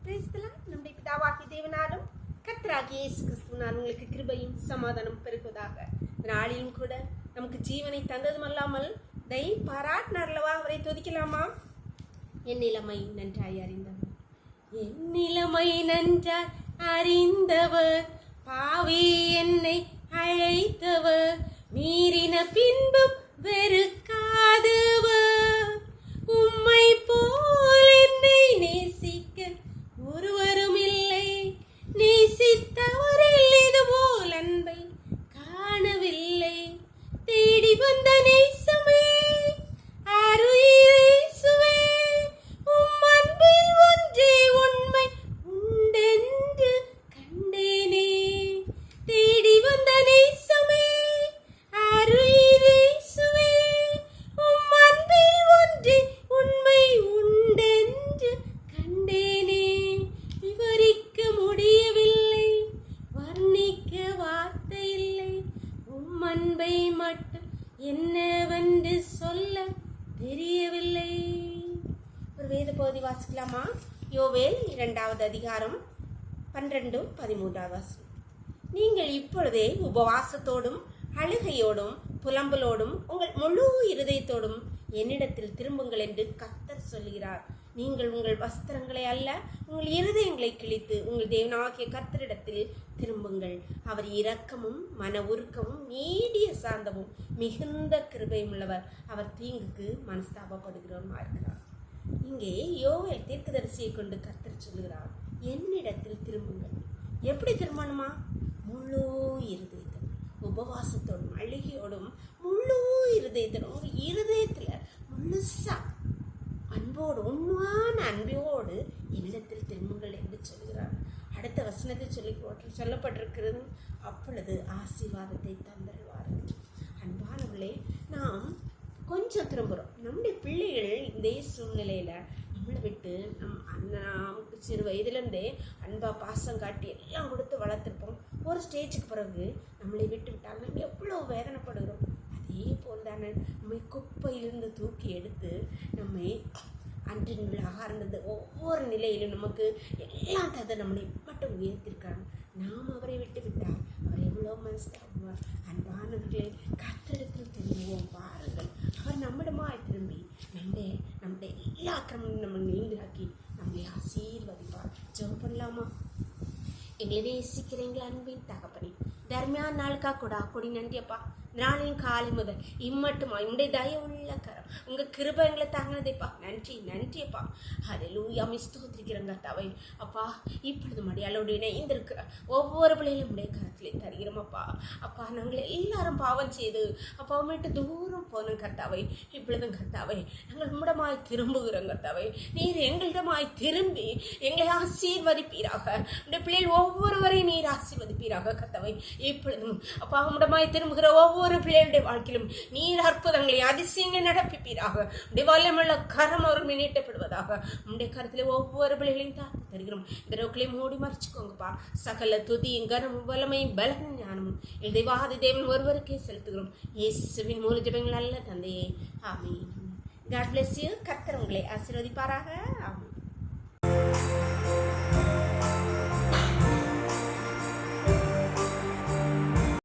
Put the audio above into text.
நம்முடைய பிதாவாகிய தேவனாலும் கர்த்தராகிய இயேசு கிறிஸ்துவினால் உங்களுக்கு கிருபையும் சமாதானம் பெருகுவதாக. நாளிலும் கூட நமக்கு ஜீவனை தந்ததும் அல்லாமல் தயை பாராட்டினார்லவா, அவரை துதிக்கலாமா? என் நிலைமை நன்றாய் அறிந்தவர், என் நிலைமை நன்றாய் அறிந்தவர், பாவி என்னை அழைத்தவர், மீறின பின்பும் வெறுக்காதவர், உம்மை போல் என்னை நேசிக்க ஒருவரும் இல்லை, நேசித்தவரில் இதுபோல் அன்பை காணவில்லை, தேடி வந்த நேசமே அருயிரேசுவே, உம் அன்பில் ஒன்றே உண்மை உண்டென்று கண்டேனே, தேடி வந்த நேசமே அருயிரேசுவே, உம் அன்பில் ஒன்றே உண்மை உண்டென்று கண்டேனே, விவரிக்க முடியவில்லை, வர்ணிக்க வார்த்தை இல்லை, உம் அன்பை மட்டும் என்னவென்று சொல்ல தெரியவில்லை. ஒரு வேத பகுதி வாசிக்கலாமா? யோவேல் 2வது அதிகாரம் 12-13 வசனம். நீங்கள் இப்பொழுதே உபவாசத்தோடும் அழுகையோடும் புலம்பலோடும் உங்கள் முழு இருதயத்தோடும் என்னிடத்தில் திரும்புங்கள் என்று கர்த்தர் சொல்கிறார். நீங்கள் உங்கள் வஸ்திரங்களை அல்ல, உங்கள் இருதயங்களை கிழித்து உங்கள் தேவனாகிய கர்த்தரிடத்தில் திரும்புங்கள். அவர் இரக்கமும் மன உருக்கமும் நீடிய சாந்தமும் மிகுந்த கிருபையும் உள்ளவர். அவர் தீங்குக்கு மனஸ்தாபப்படுகிறவருமா இருக்கிறார். இங்கே யோவேல் தீர்க்கதரிசியை கொண்டு கர்த்தர் சொல்லுகிறார், என்னிடத்தில் திரும்புங்கள். எப்படி திரும்பணுமா? முழு இருதயத்தோடும் உபவாசத்தோடும் அழுகையோடும் முழு இருதயத்தோடும், ஒரு இருதயத்தில் முழுசா அன்போடு உண்மையான அன்போடு என்னிடத்தில் திரும்புங்கள் என்று சொல்கிறார். அடுத்த வசனத்தில் சொல்லப்பட்டிருக்கிறது, அப்பொழுது ஆசீர்வாதத்தை தந்தருவார்கள். அன்பானவர்களே, நாம் கொஞ்சம் திரும்புகிறோம். நம்முடைய பிள்ளைகள் இந்த சூழ்நிலையில் நம்மளை விட்டு நமக்கு சிறு வயதுலேருந்தே அன்பாக பாசம் காட்டி எல்லாம் கொடுத்து வளர்த்துருப்போம். ஒரு ஸ்டேஜுக்கு பிறகு நம்மளை விட்டு விட்டால் நம்ம எவ்வளோ வேதனைப்படுகிறோம். அதே போல் தானே நம்மை குப்பையிலிருந்து தூக்கி எடுத்து நம்மை அன்றின்களாக இருந்தது ஒவ்வொரு நிலையிலும் நமக்கு எல்லாம் தந்து நம்மளை மட்டும் உயர்த்திருக்காங்க. நாம் அவரை விட்டு விட்டால் அவர் எவ்வளோ மனஸ்தாபுவார். அன்பானவர்களே, கர்த்தரிடத்தில் திரும்புவோம் பாருங்கள். அவர் நம்மிடமாய் திரும்பி நம்முடைய எல்லா அக்கிரமங்களும் நம்ம நீங்களாக்கி நம்மளை ஆசீர்வதிப்பார். ஜெபம் பண்ணலாமா? எங்களை நேசிக்கிறீங்களா அன்பின் தகப்பனே, தர்மியான நாளுக்கா கொடி நன்றியப்பா. நாளையும் காலை முதல் இம்மட்டுமா உங்களுடைய தயவுள்ள கரம், உங்கள் கிருபை எங்களை தாங்கினதைப்பா. நன்றியப்பா. ஹல்லேலூயா, ஸ்தோத்திரிக்கிறோங்க தவை அப்பா. இப்பொழுது மடியாளோடு இணைந்திருக்கிற ஒவ்வொரு பிள்ளைகளும் உடைய கரத்திலே தருகிறோமப்பா. அப்பா, நாங்கள் எல்லாரும் பாவம் செய்து அப்பா விட்டு தூரம் போனோம் கர்த்தாவை. இப்பொழுதும் கர்த்தாவை நாங்கள் உம்மிடமாய் திரும்புகிறோம் கர்த்தாவை. நீர் எங்களிடமாய் திரும்பி எங்களை ஆசீர்வதிப்பீராக. உடைய பிள்ளைகள் ஒவ்வொருவரையும் நீர் ஆசீர்வதிப்பீராக கர்த்தாவை. இப்பொழுதும் அப்பா உம்மிடமாய் திரும்புகிற ஒவ்வொரு பிள்ளைகளுடைய வாழ்க்கையிலும் நீர் அற்புதங்களை அதிசயங்களை நடப்பிப்பீராக. உடைய வல்லமையுள்ள கரம் அவர்கள் நீட்டப்படுவதாக. உடைய கருத்திலே ஒவ்வொரு பிள்ளைகளையும் தாழ்த்து தருகிறோம். இந்த மூடி மறைச்சுக்கோங்கப்பா. சகல துதியும் கனமும் வல்லமையும் பலனும் ஞானமும் தேவாதி தேவன் ஒருவருக்கே செலுத்துகிறோம். இயேசுவின் மூல ஜெபங்கள் அல்ல தந்தையே, ஆமென். God bless you. கர்த்தர் உங்களை ஆசீர்வதிப்பாராக. ஆமென்.